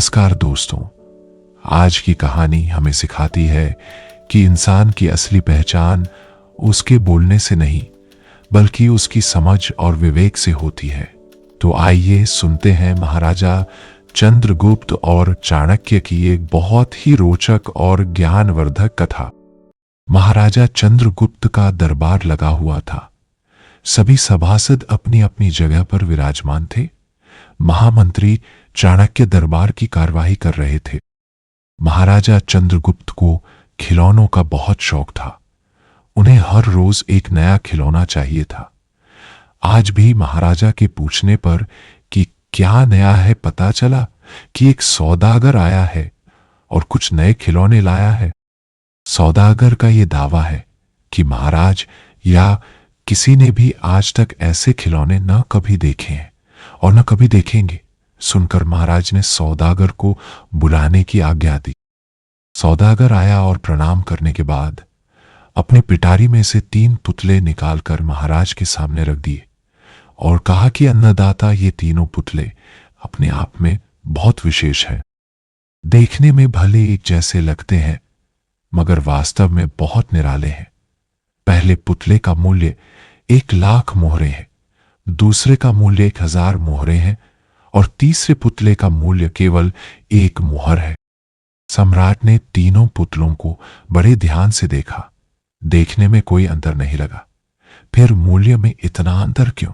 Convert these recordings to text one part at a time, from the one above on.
नमस्कार दोस्तों, आज की कहानी हमें सिखाती है कि इंसान की असली पहचान उसके बोलने से नहीं बल्कि उसकी समझ और विवेक से होती है। तो आइए सुनते हैं महाराजा चंद्रगुप्त और चाणक्य की एक बहुत ही रोचक और ज्ञानवर्धक कथा। महाराजा चंद्रगुप्त का दरबार लगा हुआ था। सभी सभासद अपनी अपनी जगह पर विराजमान थे। महामंत्री चाणक्य दरबार की कार्यवाही कर रहे थे। महाराजा चंद्रगुप्त को खिलौनों का बहुत शौक था। उन्हें हर रोज एक नया खिलौना चाहिए था। आज भी महाराजा के पूछने पर कि क्या नया है, पता चला कि एक सौदागर आया है और कुछ नए खिलौने लाया है। सौदागर का यह दावा है कि महाराज या किसी ने भी आज तक ऐसे खिलौने न कभी देखे हैं और न कभी देखेंगे। सुनकर महाराज ने सौदागर को बुलाने की आज्ञा दी। सौदागर आया और प्रणाम करने के बाद अपनी पिटारी में से 3 पुतले निकालकर महाराज के सामने रख दिए और कहा कि अन्नदाता, ये तीनों पुतले अपने आप में बहुत विशेष हैं। देखने में भले एक जैसे लगते हैं मगर वास्तव में बहुत निराले हैं। पहले पुतले का मूल्य 1,00,000 मोहरे है, दूसरे का मूल्य 1,000 मोहरे हैं और तीसरे पुतले का मूल्य केवल 1 मोहर है। सम्राट ने तीनों पुतलों को बड़े ध्यान से देखा। देखने में कोई अंतर नहीं लगा। फिर मूल्य में इतना अंतर क्यों?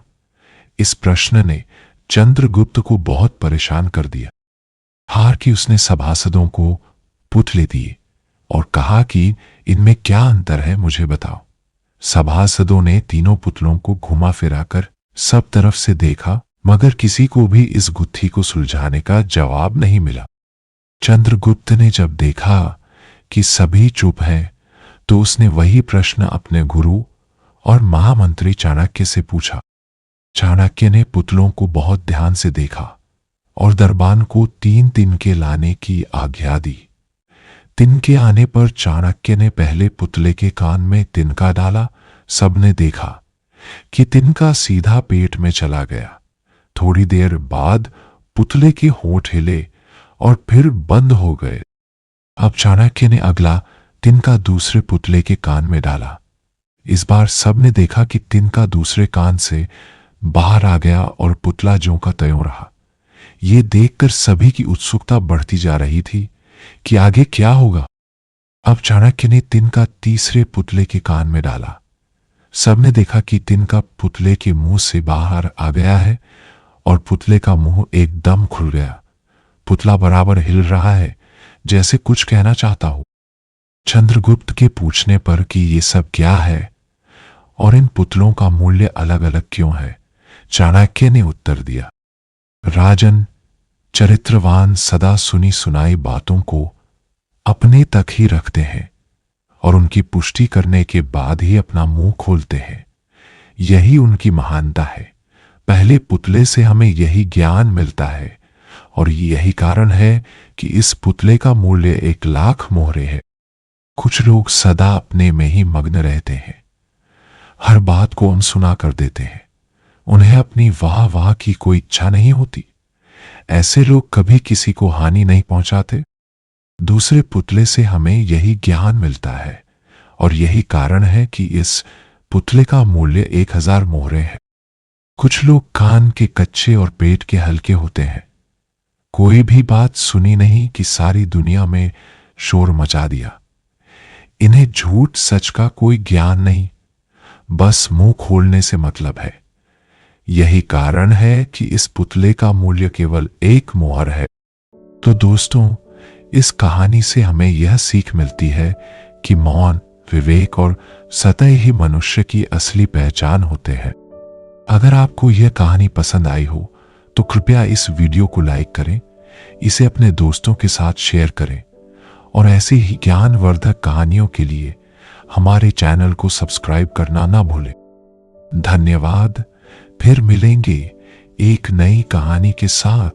इस प्रश्न ने चंद्रगुप्त को बहुत परेशान कर दिया। हार की उसने सभासदों को पुतले दिए और कहा कि इनमें क्या अंतर है, मुझे बताओ। सभासदों ने तीनों पुतलों को घुमा फिराकर सब तरफ से देखा मगर किसी को भी इस गुत्थी को सुलझाने का जवाब नहीं मिला। चंद्रगुप्त ने जब देखा कि सभी चुप हैं तो उसने वही प्रश्न अपने गुरु और महामंत्री चाणक्य से पूछा। चाणक्य ने पुतलों को बहुत ध्यान से देखा और दरबान को 3 तिनके लाने की आज्ञा दी। तिनके आने पर चाणक्य ने पहले पुतले के कान में तिनका डाला। सबने देखा कि तिनका सीधा पेट में चला गया। थोड़ी देर बाद पुतले के होंठ हिले और फिर बंद हो गए। अब चाणक्य ने अगला तिनका दूसरे पुतले के कान में डाला। इस बार सबने देखा कि तिनका दूसरे कान से बाहर आ गया और पुतला ज्यों का त्यों रहा। ये देखकर सभी की उत्सुकता बढ़ती जा रही थी कि आगे क्या होगा। अब चाणक्य ने तिनका तीसरे पुतले के कान में डाला। सबने देखा कि तिनका पुतले के मुंह से बाहर आ गया है और पुतले का मुंह एकदम खुल गया। पुतला बराबर हिल रहा है जैसे कुछ कहना चाहता हो। चंद्रगुप्त के पूछने पर कि ये सब क्या है और इन पुतलों का मूल्य अलग अलग क्यों है, चाणक्य ने उत्तर दिया, राजन, चरित्रवान सदा सुनी सुनाई बातों को अपने तक ही रखते हैं और उनकी पुष्टि करने के बाद ही अपना मुंह खोलते हैं। यही उनकी महानता है। पहले पुतले से हमें यही ज्ञान मिलता है और यही कारण है कि इस पुतले का मूल्य 1,00,000 मोहरे है। कुछ लोग सदा अपने में ही मग्न रहते हैं, हर बात को अनसुना कर देते हैं। उन्हें अपनी वाह वाह की कोई इच्छा नहीं होती। ऐसे लोग कभी किसी को हानि नहीं पहुंचाते। दूसरे पुतले से हमें यही ज्ञान मिलता है और यही कारण है कि इस पुतले का मूल्य 1,000 मोहरे है। कुछ लोग कान के कच्चे और पेट के हल्के होते हैं। कोई भी बात सुनी नहीं कि सारी दुनिया में शोर मचा दिया। इन्हें झूठ सच का कोई ज्ञान नहीं, बस मुंह खोलने से मतलब है। यही कारण है कि इस पुतले का मूल्य केवल 1 मोहर है। तो दोस्तों, इस कहानी से हमें यह सीख मिलती है कि मौन, विवेक और सतह ही मनुष्य की असली पहचान होते हैं। अगर आपको यह कहानी पसंद आई हो तो कृपया इस वीडियो को लाइक करें, इसे अपने दोस्तों के साथ शेयर करें और ऐसी ही ज्ञानवर्धक कहानियों के लिए हमारे चैनल को सब्सक्राइब करना ना भूलें। धन्यवाद। फिर मिलेंगे एक नई कहानी के साथ।